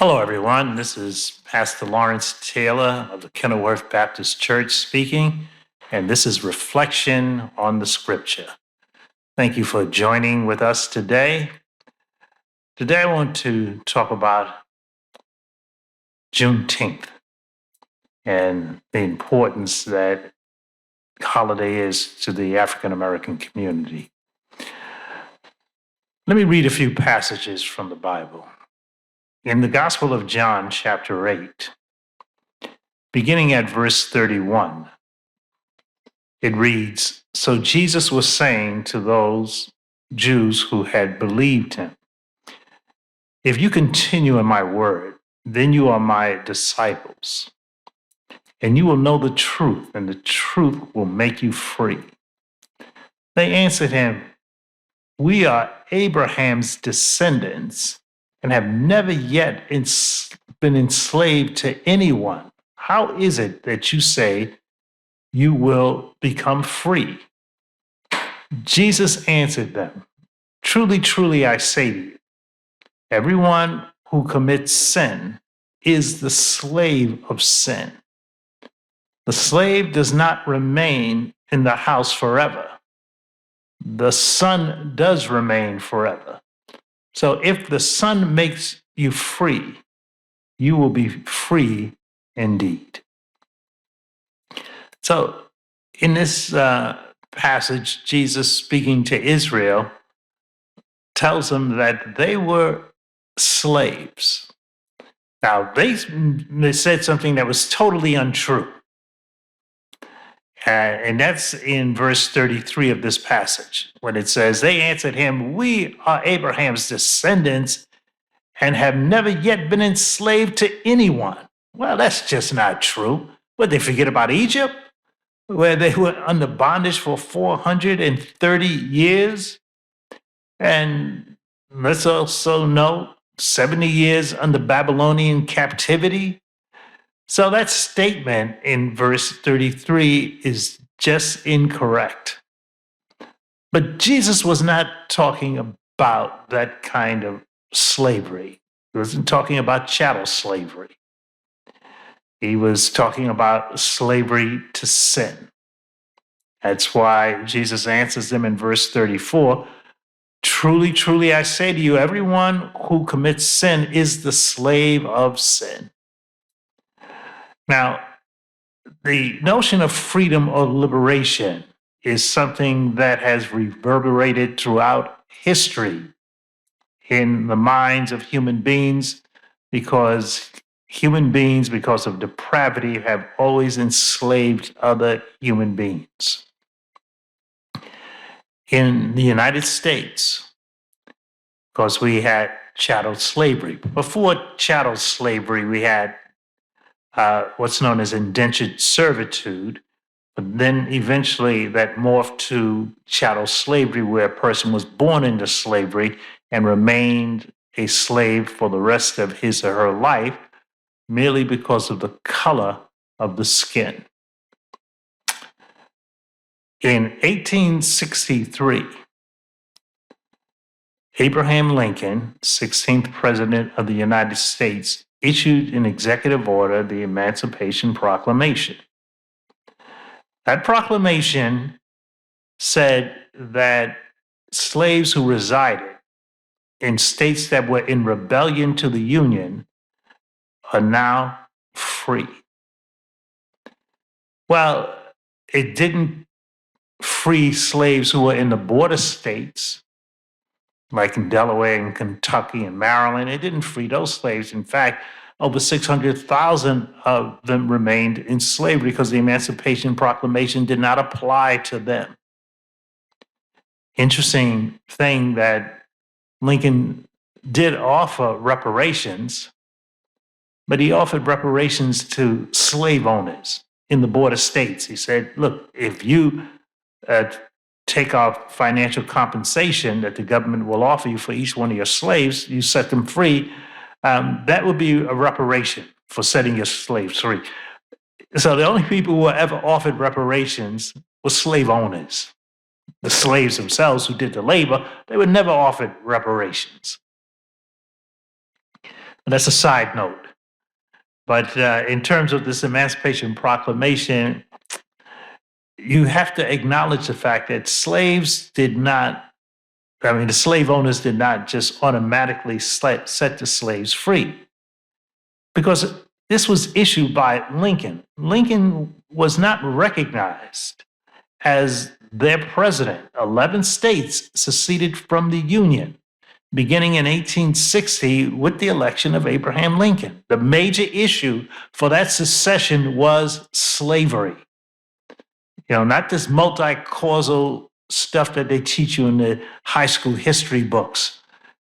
Hello, everyone. This is Pastor Lawrence Taylor of the Kenilworth Baptist Church speaking, and this is Reflection on the Scripture. Thank you for joining with us today. Today, I want to talk about Juneteenth and the importance that holiday is to the African American community. Let me read a few passages from the Bible. In the Gospel of John, chapter 8, beginning at verse 31, it reads, "So Jesus was saying to those Jews who had believed him, 'If you continue in my word, then you are my disciples, and you will know the truth, and the truth will make you free.' They answered him, 'We are Abraham's descendants and have never yet been enslaved to anyone. How is it that you say you will become free?' Jesus answered them, 'Truly, truly, I say to you, everyone who commits sin is the slave of sin. The slave does not remain in the house forever. The son does remain forever. So if the Son makes you free, you will be free indeed.'" So in this passage, Jesus speaking to Israel tells them that they were slaves. Now, they said something that was totally untrue. And that's in verse 33 of this passage, when it says, "They answered him, 'We are Abraham's descendants and have never yet been enslaved to anyone.'" Well, that's just not true. Would they forget about Egypt, where they were under bondage for 430 years? And let's also note 70 years under Babylonian captivity. So that statement in verse 33 is just incorrect. But Jesus was not talking about that kind of slavery. He wasn't talking about chattel slavery. He was talking about slavery to sin. That's why Jesus answers them in verse 34, "Truly, truly, I say to you, everyone who commits sin is the slave of sin." Now, the notion of freedom or liberation is something that has reverberated throughout history in the minds of human beings, because human beings, because of depravity, have always enslaved other human beings. In the United States, because we had chattel slavery. Before chattel slavery, we had what's known as indentured servitude, but then eventually that morphed to chattel slavery, where a person was born into slavery and remained a slave for the rest of his or her life, merely because of the color of the skin. In 1863, Abraham Lincoln, 16th President of the United States, issued an executive order, the Emancipation Proclamation. That proclamation said that slaves who resided in states that were in rebellion to the Union are now free. Well, it didn't free slaves who were in the border states, like in Delaware and Kentucky and Maryland. It didn't free those slaves. In fact, over 600,000 of them remained in slavery because the Emancipation Proclamation did not apply to them. Interesting thing that Lincoln did offer reparations, but he offered reparations to slave owners in the border states. He said, "Look, if you take off financial compensation that the government will offer you for each one of your slaves, you set them free, that would be a reparation for setting your slaves free." So the only people who were ever offered reparations were slave owners. The slaves themselves who did the labor, they were never offered reparations. That's a side note. But in terms of this Emancipation Proclamation, you have to acknowledge the fact that slaves did not, I mean, the slave owners did not just automatically set the slaves free, because this was issued by Lincoln. Lincoln was not recognized as their president. 11 states seceded from the Union beginning in 1860 with the election of Abraham Lincoln. The major issue for that secession was slavery. Not this multi-causal stuff that they teach you in the high school history books,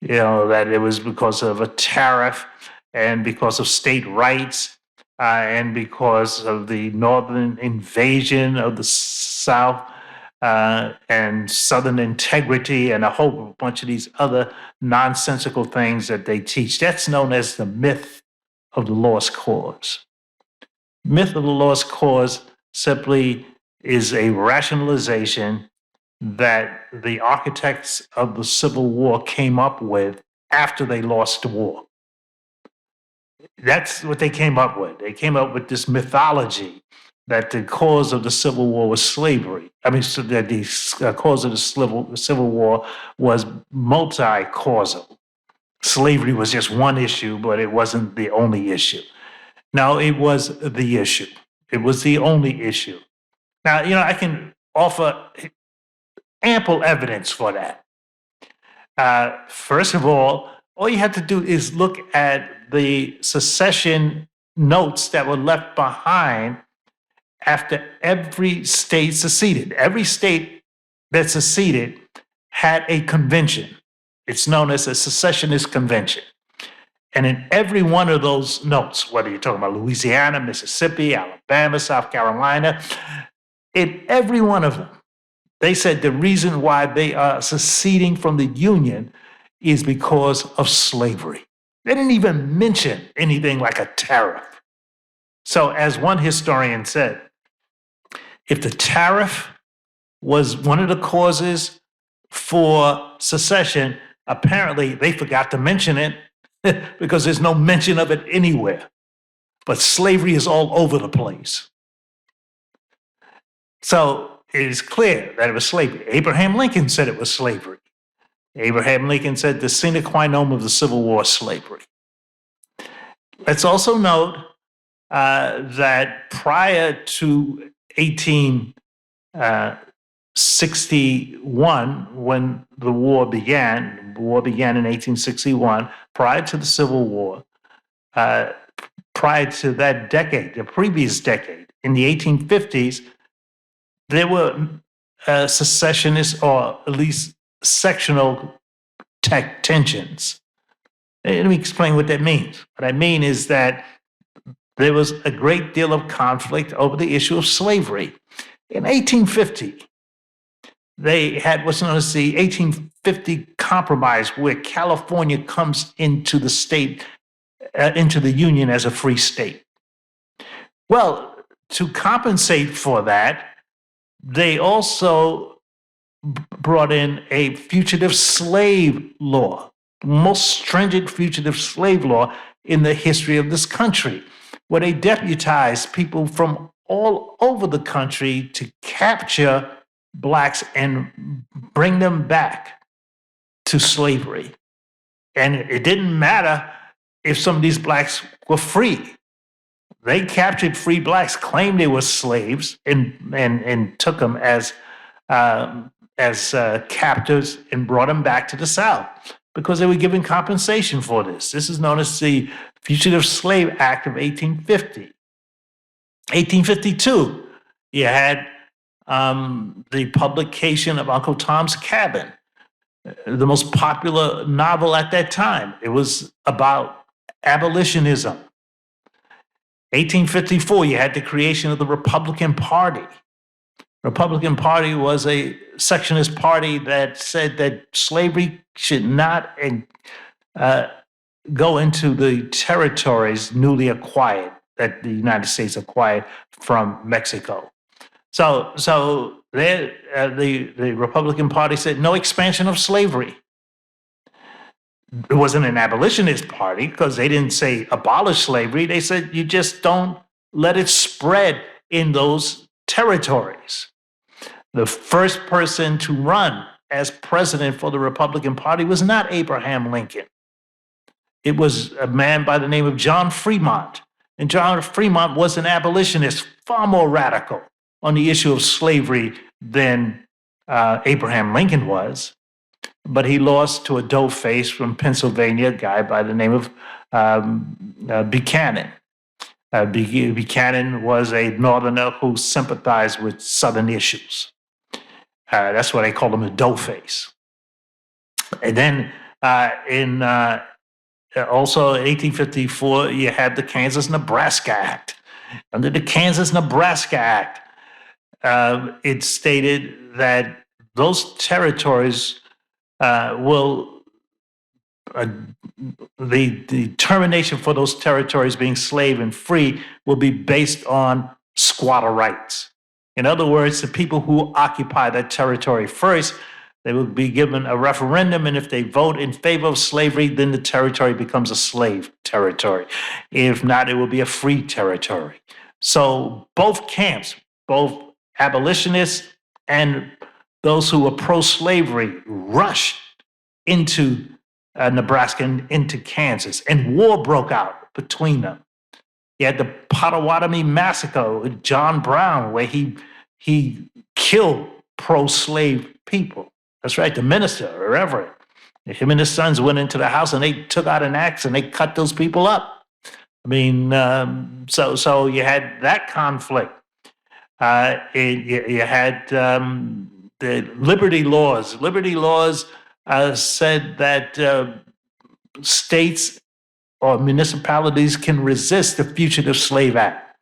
that it was because of a tariff and because of state rights and because of the northern invasion of the South and Southern integrity and a whole bunch of these other nonsensical things that they teach. That's known as the myth of the lost cause. Myth of the lost cause simply is a rationalization that the architects of the Civil War came up with after they lost the war. That's what they came up with. They came up with this mythology that the cause of the Civil War was slavery. I mean, so that the cause of the Civil War was multi-causal. Slavery was just one issue, but it wasn't the only issue. No, it was the issue. It was the only issue. Now, I can offer ample evidence for that. First of all you have to do is look at the secession notes that were left behind after every state seceded. Every state that seceded had a convention. It's known as a secessionist convention. And in every one of those notes, whether you're talking about Louisiana, Mississippi, Alabama, South Carolina, in every one of them, they said the reason why they are seceding from the Union is because of slavery. They didn't even mention anything like a tariff. So, as one historian said, if the tariff was one of the causes for secession, apparently they forgot to mention it because there's no mention of it anywhere. But slavery is all over the place. So it is clear that it was slavery. Abraham Lincoln said it was slavery. Abraham Lincoln said the sine qua non of the Civil War is slavery. Let's also note that prior to 1861, when the war began in 1861, prior to the Civil War, prior to that decade, the previous decade, in the 1850s, there were secessionist or at least sectional tensions. Let me explain what that means. What I mean is that there was a great deal of conflict over the issue of slavery. In 1850, they had what's known as the 1850 Compromise, where California comes into the state, into the Union as a free state. Well, to compensate for that, they also brought in a fugitive slave law, the most stringent fugitive slave law in the history of this country, where they deputized people from all over the country to capture Blacks and bring them back to slavery. And it didn't matter if some of these Blacks were free. They captured free Blacks, claimed they were slaves, and took them as captives and brought them back to the South because they were given compensation for this. This is known as the Fugitive Slave Act of 1850. 1852, you had the publication of Uncle Tom's Cabin, the most popular novel at that time. It was about abolitionism. 1854, you had the creation of the Republican Party. Republican Party was a sectionist party that said that slavery should not go into the territories newly acquired that the United States acquired from Mexico. So the Republican Party said no expansion of slavery. It wasn't an abolitionist party because they didn't say abolish slavery. They said you just don't let it spread in those territories. The first person to run as president for the Republican Party was not Abraham Lincoln. It was a man by the name of John Fremont. And John Fremont was an abolitionist, far more radical on the issue of slavery than Abraham Lincoln was. But he lost to a dough-face from Pennsylvania, a guy by the name of Buchanan. Buchanan was a Northerner who sympathized with Southern issues. That's why they called him a dough-face. And then also in 1854, you had the Kansas-Nebraska Act. Under the Kansas-Nebraska Act, it stated that those territories the termination for those territories being slave and free will be based on squatter rights. In other words, the people who occupy that territory first, they will be given a referendum, and if they vote in favor of slavery, then the territory becomes a slave territory. If not, it will be a free territory. So both camps, both abolitionists and those who were pro-slavery, rushed into Nebraska and into Kansas, and war broke out between them. You had the Potawatomi Massacre with John Brown, where he killed pro-slave people. That's right, the minister, or reverend. Him and his sons went into the house and they took out an axe and they cut those people up. I mean, so you had that conflict. You had the liberty laws. Liberty laws said that states or municipalities can resist the Fugitive Slave Act.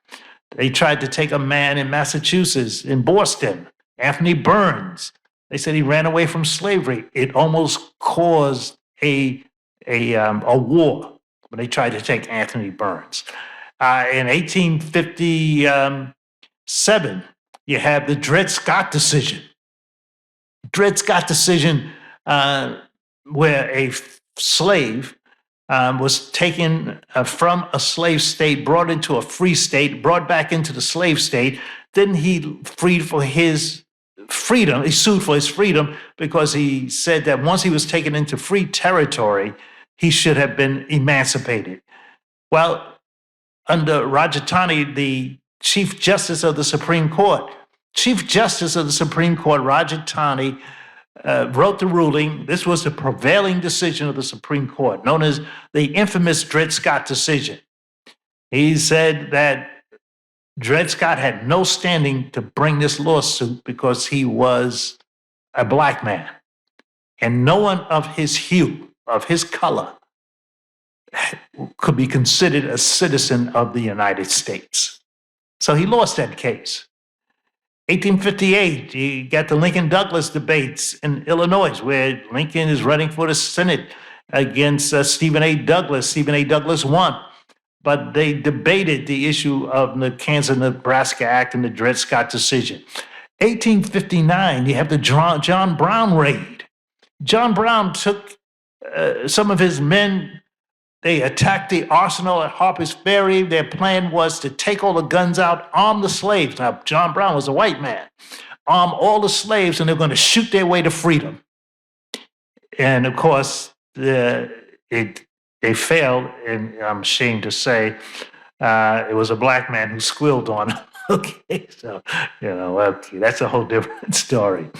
They tried to take a man in Massachusetts, in Boston, Anthony Burns. They said he ran away from slavery. It almost caused a war when they tried to take Anthony Burns. In 1857, you have the Dred Scott decision. Dred Scott decision, where a slave was taken from a slave state, brought into a free state, brought back into the slave state. Then he freed for his freedom. He sued for his freedom because he said that once he was taken into free territory, he should have been emancipated. Well, under Roger Taney, the Chief Justice of the Supreme Court, Roger Taney, wrote the ruling. This was the prevailing decision of the Supreme Court, known as the infamous Dred Scott decision. He said that Dred Scott had no standing to bring this lawsuit because he was a black man, and no one of his hue, of his color, could be considered a citizen of the United States. So he lost that case. 1858, you got the Lincoln-Douglas debates in Illinois, where Lincoln is running for the Senate against Stephen A. Douglas. Stephen A. Douglas won, but they debated the issue of the Kansas-Nebraska Act and the Dred Scott decision. 1859, you have the John Brown raid. John Brown took some of his men. They attacked the arsenal at Harper's Ferry. Their plan was to take all the guns out, arm the slaves. Now, John Brown was a white man. Arm all the slaves, and they're going to shoot their way to freedom. And of course, they failed, and I'm ashamed to say it was a black man who squealed on them. Okay, so, okay, that's a whole different story.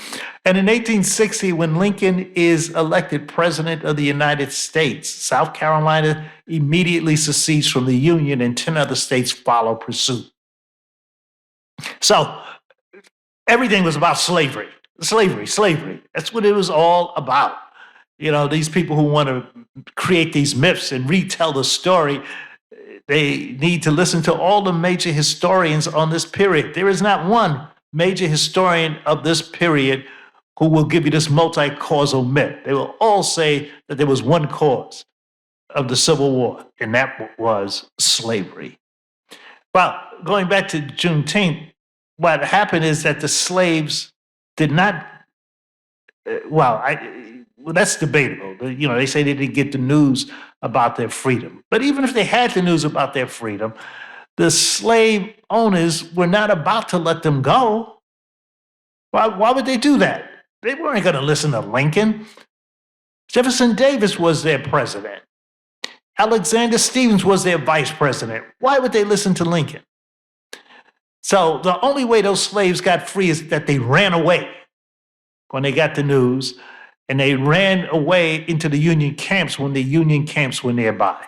And in 1860, when Lincoln is elected president of the United States, South Carolina immediately secedes from the Union, and 10 other states follow pursuit. So everything was about slavery. That's what it was all about. These people who want to create these myths and retell the story, they need to listen to all the major historians on this period. There is not one major historian of this period who will give you this multi-causal myth. They will all say that there was one cause of the Civil War, and that was slavery. Well, going back to Juneteenth, what happened is that the slaves did not, well, that's debatable. They say they didn't get the news about their freedom. But even if they had the news about their freedom, the slave owners were not about to let them go. Why would they do that? They weren't going to listen to Lincoln. Jefferson Davis was their president. Alexander Stephens was their vice president. Why would they listen to Lincoln? So the only way those slaves got free is that they ran away when they got the news, and they ran away into the Union camps when the Union camps were nearby.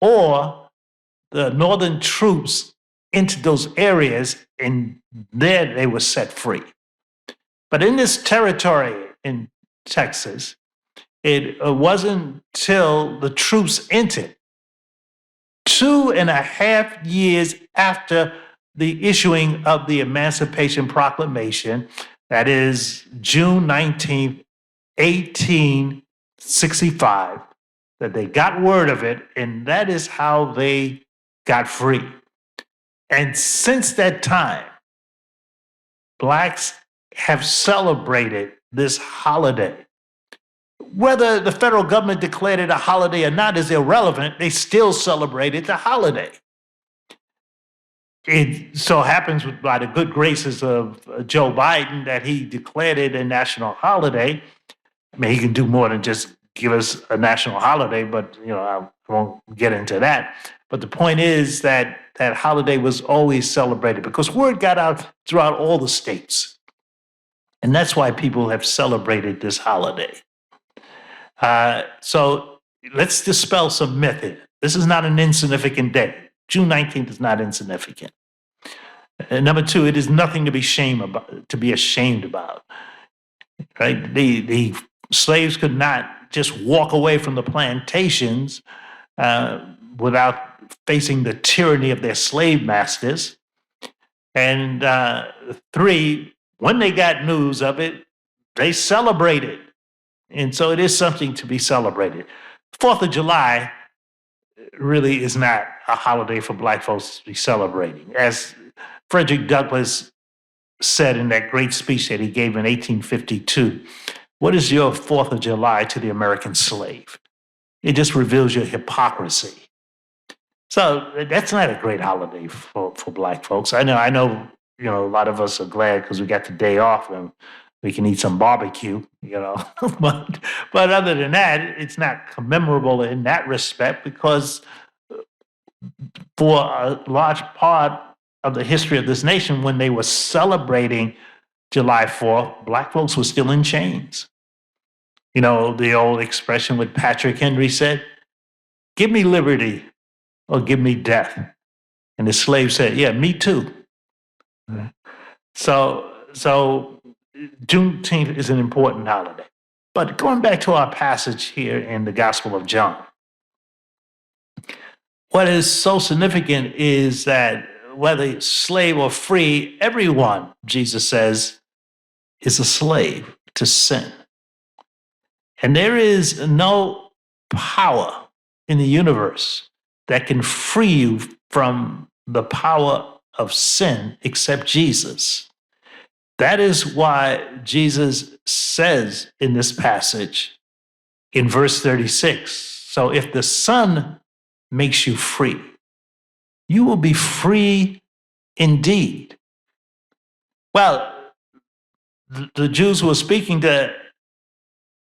Or the Northern troops into those areas, and there they were set free. But in this territory in Texas, it wasn't till the troops entered 2.5 years after the issuing of the Emancipation Proclamation, that is June 19th, 1865, that they got word of it, and that is how they got free. And since that time, Blacks have celebrated this holiday. Whether the federal government declared it a holiday or not is irrelevant. They still celebrated the holiday. It so happens by the good graces of Joe Biden that he declared it a national holiday. I mean, he can do more than just give us a national holiday, but I won't get into that. But the point is that that holiday was always celebrated because word got out throughout all the states. And that's why people have celebrated this holiday. So let's dispel some myth here. This is not an insignificant day. June 19th is not insignificant. And number two, it is nothing to be ashamed about. Right? The slaves could not just walk away from the plantations without facing the tyranny of their slave masters. And three, when they got news of it, they celebrated. And so it is something to be celebrated. 4th of July really is not a holiday for Black folks to be celebrating. As Frederick Douglass said in that great speech that he gave in 1852, what is your 4th of July to the American slave? It just reveals your hypocrisy. So that's not a great holiday for Black folks. I know, a lot of us are glad because we got the day off and we can eat some barbecue, but other than that, it's not commemorable in that respect because for a large part of the history of this nation, when they were celebrating July 4th, Black folks were still in chains. The old expression what Patrick Henry said, give me liberty or give me death. And the slave said, yeah, me too. So Juneteenth is an important holiday. But going back to our passage here in the Gospel of John, what is so significant is that whether slave or free, everyone, Jesus says, is a slave to sin. And there is no power in the universe that can free you from the power of sin except Jesus. That is why Jesus says in this passage in verse 36, so if the Son makes you free, you will be free indeed. Well, the Jews who were speaking to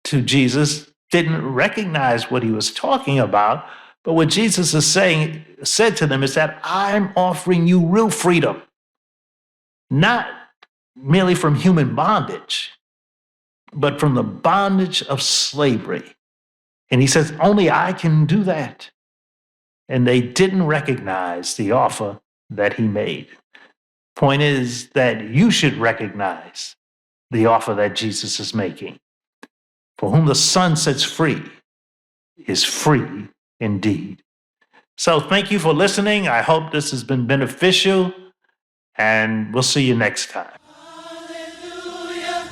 Jesus didn't recognize what he was talking about, but what Jesus said to them is that I'm offering you real freedom, not merely from human bondage, but from the bondage of slavery. And he says, only I can do that. And they didn't recognize the offer that he made. Point is that you should recognize the offer that Jesus is making. For whom the Son sets free is free indeed. So thank you for listening. I hope this has been beneficial, and we'll see you next time. Hallelujah.